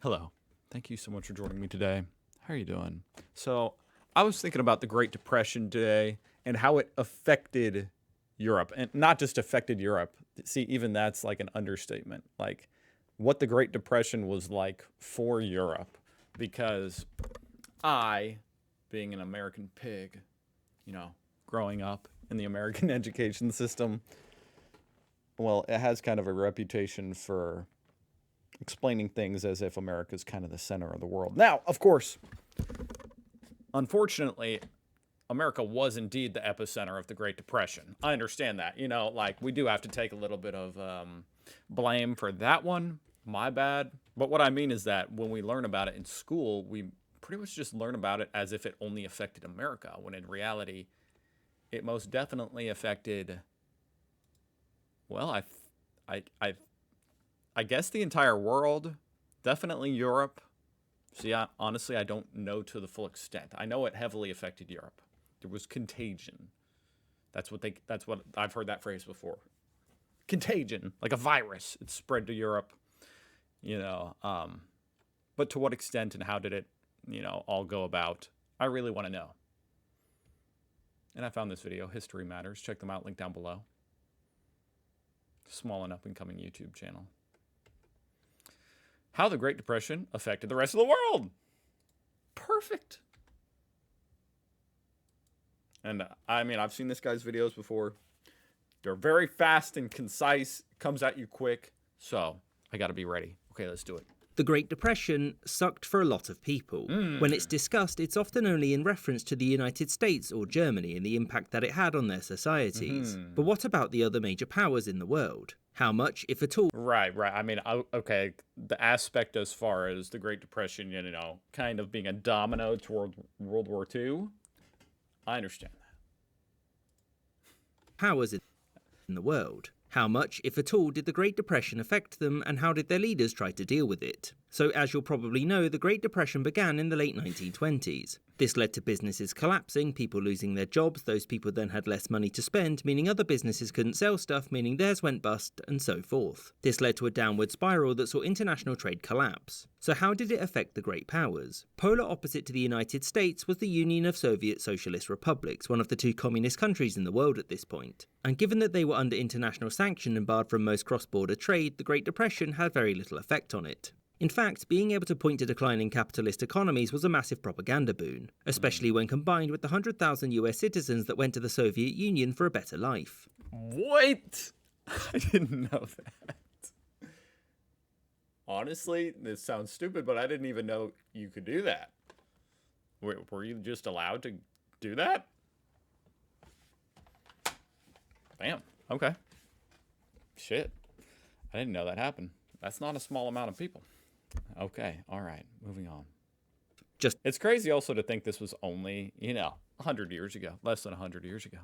Hello. Thank you so much for joining me today. How are you doing? So, I was thinking about the Great Depression today and how it affected Europe, and not just affected Europe. See, even that's like an understatement. Like what the Great Depression was like for Europe, because I, being an American pig, growing up in the American education system, well, it has kind of a reputation for explaining things as if America's kind of the center of the world. Now, of course, unfortunately, America was indeed the epicenter of the Great Depression. I understand that. Like we do have to take a little bit of blame for that one. My bad. But what I mean is that when we learn about it in school, we pretty much just learn about it as if it only affected America, when in reality, it most definitely affected, well, I guess the entire world, definitely Europe. See, honestly, I don't know to the full extent. I know it heavily affected Europe. There was contagion. That's what I've heard that phrase before. Contagion, like a virus. It spread to Europe, you know. But to what extent and how did it, all go about? I really want to know. And I found this video, History Matters. Check them out, link down below. Small and up and coming YouTube channel. How the Great Depression affected the rest of the world. Perfect. And I mean, I've seen this guy's videos before. They're very fast and concise. Comes at you quick. So I got to be ready. Okay, let's do it. The Great Depression sucked for a lot of people. When it's discussed, it's often only in reference to the United States or Germany and the impact that it had on their societies. But what about the other major powers in the world? How much, if at all? Right. I mean, okay, the aspect as far as the Great Depression, kind of being a domino toward World War II, I understand that. Powers in the world. How much, if at all, did the Great Depression affect them, and how did their leaders try to deal with it? So, as you'll probably know, the Great Depression began in the late 1920s. This led to businesses collapsing, people losing their jobs, those people then had less money to spend, meaning other businesses couldn't sell stuff, meaning theirs went bust, and so forth. This led to a downward spiral that saw international trade collapse. So how did it affect the great powers? Polar opposite to the United States was the Union of Soviet Socialist Republics, one of the two communist countries in the world at this point. And given that they were under international sanction and barred from most cross-border trade, the Great Depression had very little effect on it. In fact, being able to point to declining capitalist economies was a massive propaganda boon, especially when combined with the 100,000 US citizens that went to the Soviet Union for a better life. What? I didn't know that. Honestly, this sounds stupid, but I didn't even know you could do that. Were you just allowed to do that? Damn. Okay. Shit. I didn't know that happened. That's not a small amount of people. Okay. All right. Moving on. It's crazy also to think this was only, 100 years ago. Less than 100 years ago.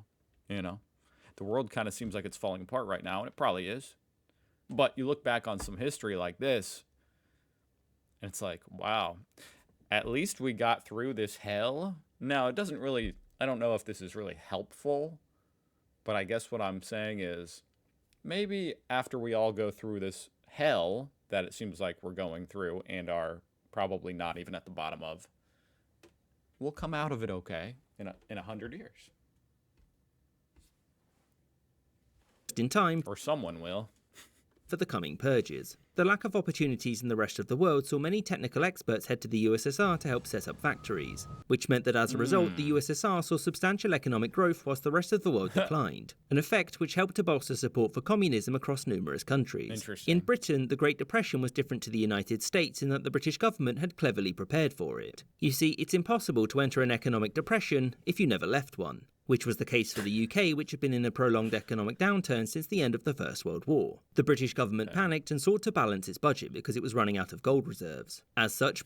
The world kind of seems like it's falling apart right now, and it probably is. But you look back on some history like this, and it's like, wow, at least we got through this hell. Now, it doesn't really, I don't know if this is really helpful, but I guess what I'm saying is maybe after we all go through this hell that it seems like we're going through and are probably not even at the bottom of, we'll come out of it okay in 100 years. In time. Or someone will. For the coming purges. The lack of opportunities in the rest of the world saw many technical experts head to the USSR to help set up factories, which meant that as a result the USSR saw substantial economic growth whilst the rest of the world declined, an effect which helped to bolster support for communism across numerous countries. In Britain, the Great Depression was different to the United States in that the British government had cleverly prepared for it. You see, it's impossible to enter an economic depression if you never left one, which was the case for the UK, which had been in a prolonged economic downturn since the end of the First World War. The British government panicked and sought to balance its budget because it was running out of gold reserves. As such,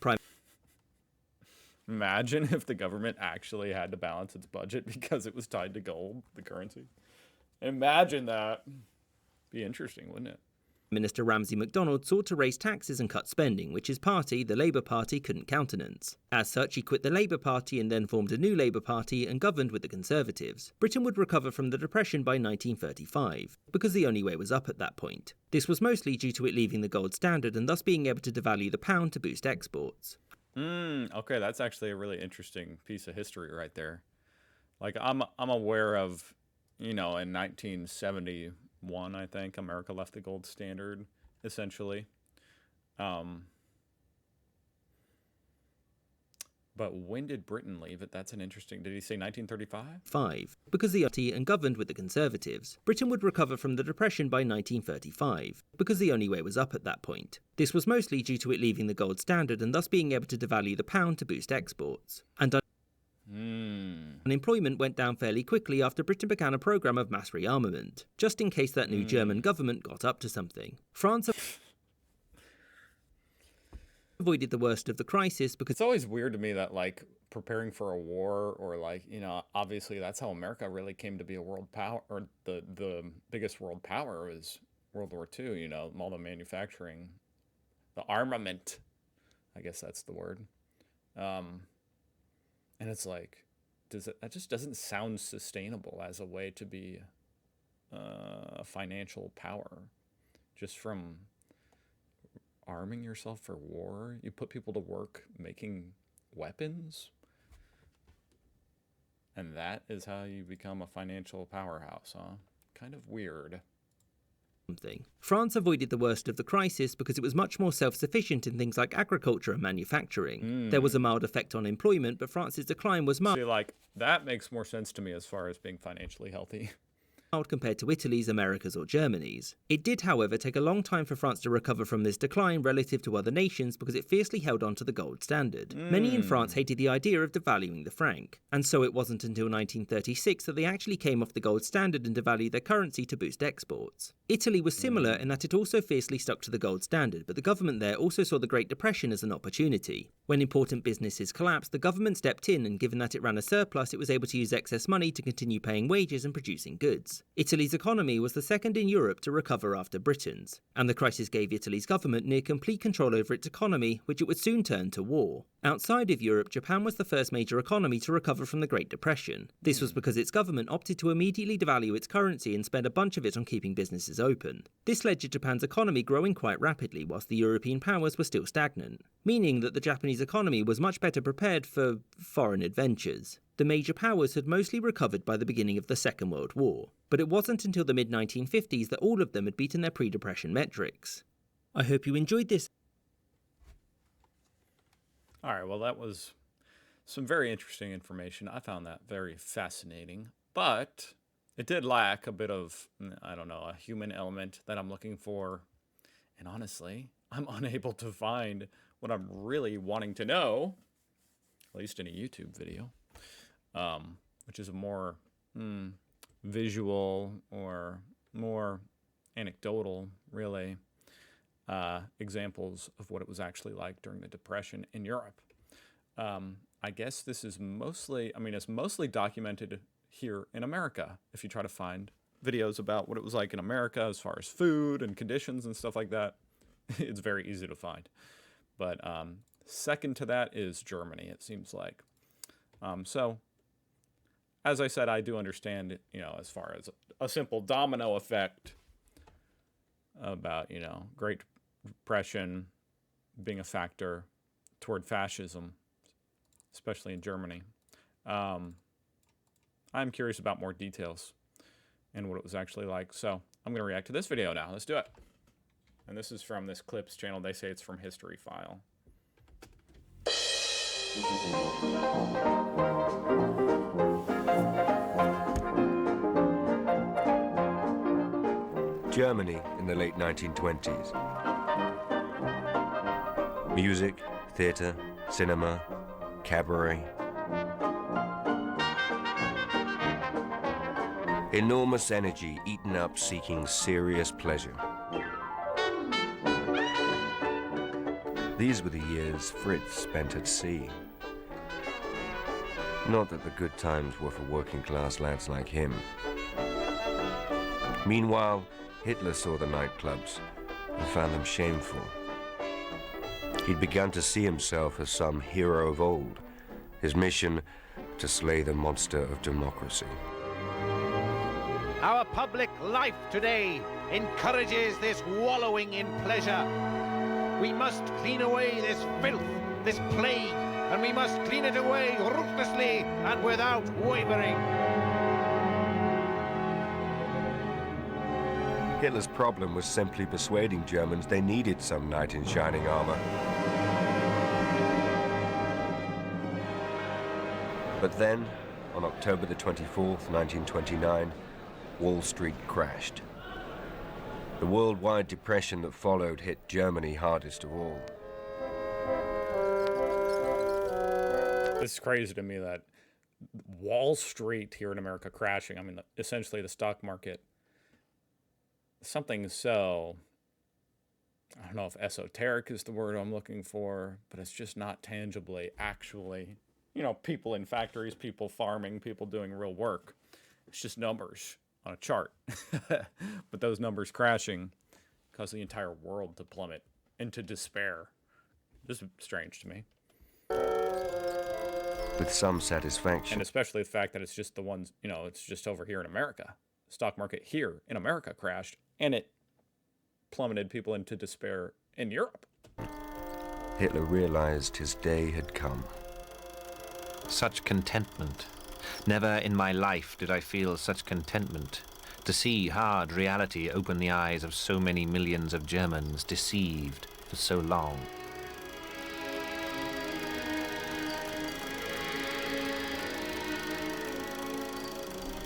Imagine if the government actually had to balance its budget because it was tied to gold, the currency. Imagine that. Be interesting, wouldn't it? Minister Ramsay MacDonald sought to raise taxes and cut spending, which his party, the Labour Party, couldn't countenance. As such, he quit the Labour Party and then formed a new Labour Party and governed with the Conservatives. Britain would recover from the Depression by 1935, because the only way was up at that point. This was mostly due to it leaving the gold standard and thus being able to devalue the pound to boost exports. Okay, that's actually a really interesting piece of history right there. Like, I'm aware of, in 1971, I think, America left the gold standard, essentially. But when did Britain leave it? That's an interesting... Did he say 1935? Because the party and governed with the Conservatives. Britain would recover from the Depression by 1935, because the only way was up at that point. This was mostly due to it leaving the gold standard and thus being able to devalue the pound to boost exports. And unemployment went down fairly quickly after Britain began a programme of mass rearmament, just in case that new German government got up to something. France avoided the worst of the crisis because... It's always weird to me that, like, preparing for a war or, like, obviously that's how America really came to be a world power, or the biggest world power was World War II, all the manufacturing, the armament, I guess that's the word. And it's like, that just doesn't sound sustainable as a way to be a financial power. Just from arming yourself for war, you put people to work making weapons, and that is how you become a financial powerhouse, huh? Kind of weird. France avoided the worst of the crisis because it was much more self-sufficient in things like agriculture and manufacturing. There was a mild effect on employment, but France's decline was mild. See, like, that makes more sense to me as far as being financially healthy. Compared to Italy's, America's or Germany's. It did, however, take a long time for France to recover from this decline relative to other nations because it fiercely held on to the gold standard. Many in France hated the idea of devaluing the franc, and so it wasn't until 1936 that they actually came off the gold standard and devalued their currency to boost exports. Italy was similar in that it also fiercely stuck to the gold standard, but the government there also saw the Great Depression as an opportunity. When important businesses collapsed, the government stepped in, and given that it ran a surplus, it was able to use excess money to continue paying wages and producing goods. Italy's economy was the second in Europe to recover after Britain's, and the crisis gave Italy's government near complete control over its economy, which it would soon turn to war. Outside of Europe, Japan was the first major economy to recover from the Great Depression. This was because its government opted to immediately devalue its currency and spend a bunch of it on keeping businesses open. This led to Japan's economy growing quite rapidly, whilst the European powers were still stagnant, meaning that the Japanese economy was much better prepared for foreign adventures. The major powers had mostly recovered by the beginning of the Second World War, but it wasn't until the mid-1950s that all of them had beaten their pre-depression metrics. I hope you enjoyed this. All right, well, that was some very interesting information. I found that very fascinating, but it did lack a bit of, a human element that I'm looking for. And honestly, I'm unable to find what I'm really wanting to know, at least in a YouTube video, which is a more visual or more anecdotal, really, examples of what it was actually like during the Depression in Europe. I guess this is mostly, it's mostly documented here in America. If you try to find videos about what it was like in America as far as food and conditions and stuff like that, it's very easy to find. But second to that is Germany, it seems like. So, as I said, I do understand, as far as a simple domino effect about, Great Depression being a factor toward fascism, especially in Germany. I'm curious about more details and what it was actually like. So I'm going to react to this video now. Let's do it. And this is from this Clips channel. They say it's from History File. Germany in the late 1920s. Music, theatre, cinema, cabaret. Enormous energy eaten up seeking serious pleasure. These were the years Fritz spent at sea. Not that the good times were for working class lads like him. Meanwhile, Hitler saw the nightclubs, and found them shameful. He'd begun to see himself as some hero of old, his mission to slay the monster of democracy. Our public life today encourages this wallowing in pleasure. We must clean away this filth, this plague, and we must clean it away ruthlessly and without wavering. Hitler's problem was simply persuading Germans they needed some knight in shining armor. But then, on October the 24th, 1929, Wall Street crashed. The worldwide depression that followed hit Germany hardest of all. It's crazy to me that Wall Street here in America crashing, I mean, essentially the stock market, something so, I don't know if esoteric is the word I'm looking for, but it's just not tangibly actually, you know, people in factories, people farming, people doing real work. It's just numbers on a chart. But those numbers crashing cause the entire world to plummet into despair. Just strange to me. With some satisfaction. And especially the fact that it's just the ones, you know, it's just over here in America. The stock market here in America crashed, and it plummeted people into despair in Europe. Hitler realized his day had come. Such contentment. Never in my life did I feel such contentment. To see hard reality open the eyes of so many millions of Germans deceived for so long.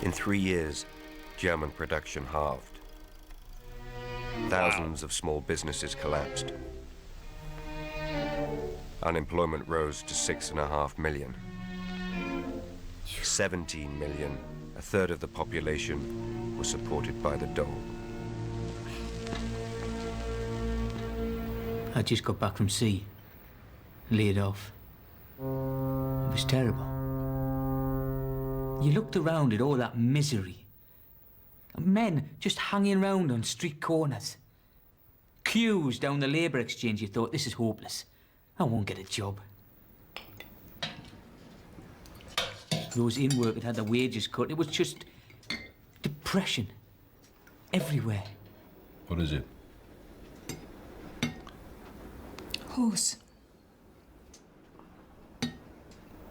In 3 years, German production halved. Thousands of small businesses collapsed. Unemployment rose to 6.5 million. 17 million, a third of the population, was supported by the dole. I just got back from sea, laid off. It was terrible. You looked around at all that misery. Men just hanging around on street corners. Queues down the labour exchange, you thought, this is hopeless. I won't get a job. Those in work had had their wages cut. It was just depression everywhere. What is it? Horse.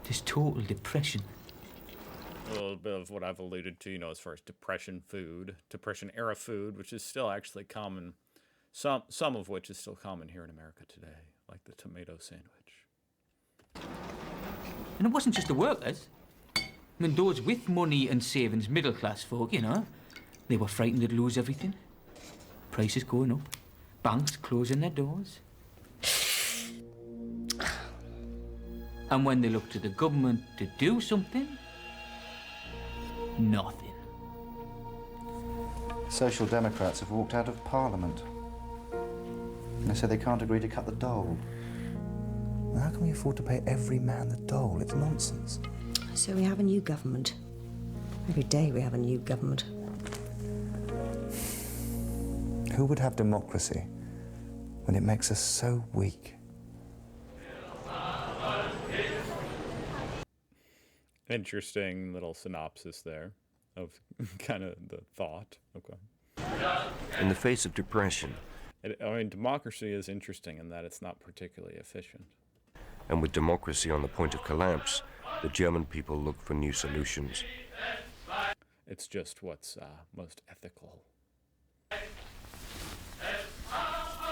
Just total depression. A little bit of what I've alluded to, you know, as far as depression food, depression era food, which is still actually common, some of which is still common here in America today, like the tomato sandwich. And it wasn't just the workers. I mean, those with money and savings, middle-class folk, you know, they were frightened they'd lose everything. Prices going up, banks closing their doors. And when they looked to the government to do something, nothing. Social Democrats have walked out of Parliament. And they say they can't agree to cut the dole. How can we afford to pay every man the dole? It's nonsense. So we have a new government. Every day we have a new government. Who would have democracy when it makes us so weak? Interesting little synopsis there of kind of the thought. Okay. In the face of depression, I mean, democracy is interesting in that it's not particularly efficient. and with democracy on the point of collapse, the German people looked for new solutions. It's just what's most ethical.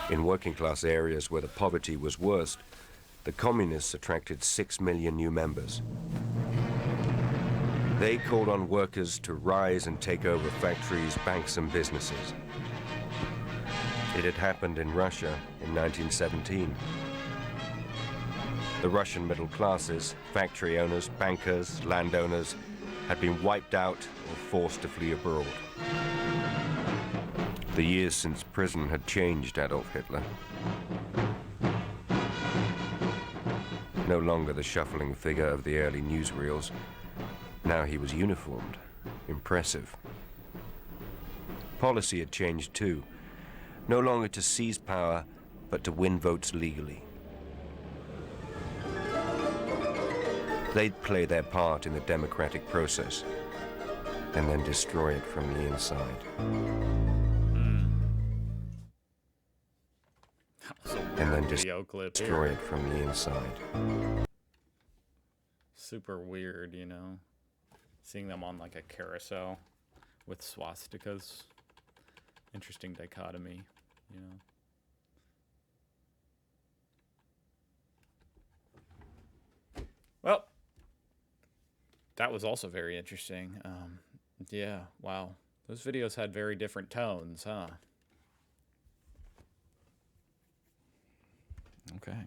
In working-class areas where the poverty was worst, the communists attracted 6 million new members. They called on workers to rise and take over factories, banks, and businesses. It had happened in Russia in 1917. The Russian middle classes, factory owners, bankers, landowners, had been wiped out or forced to flee abroad. The years since prison had changed Adolf Hitler. No longer the shuffling figure of the early newsreels. Now he was uniformed, impressive. Policy had changed too. no longer to seize power, but to win votes legally. They'd play their part in the democratic process and then destroy it from the inside. And then Video clip destroy here. it from the inside. Super weird, you know, seeing them on like a carousel with swastikas. Interesting dichotomy, you know. Well, that was also very interesting. Yeah, wow. Those videos had very different tones, huh? Okay.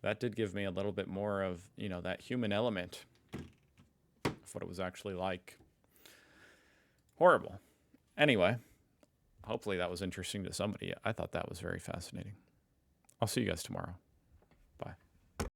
That did give me a little bit more of, you know, that human element of what it was actually like. Horrible. Anyway, hopefully that was interesting to somebody. I thought that was very fascinating. I'll see you guys tomorrow.